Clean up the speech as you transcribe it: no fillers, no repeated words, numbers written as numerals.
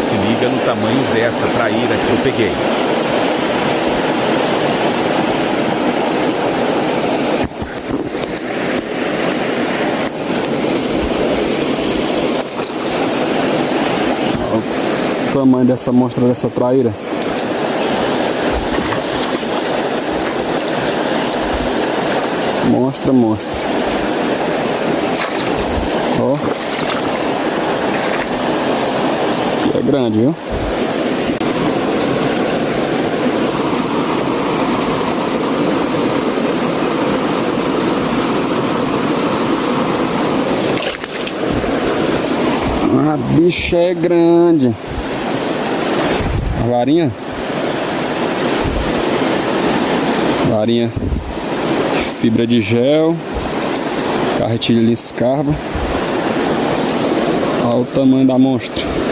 se liga no tamanho dessa traíra que eu peguei. O tamanho dessa monstra, dessa traíra. Monstra. Ó. Que é grande, viu? A bicha é grande. A varinha. Fibra de gel. Carretilha Liscarba. Olha o tamanho da monstra.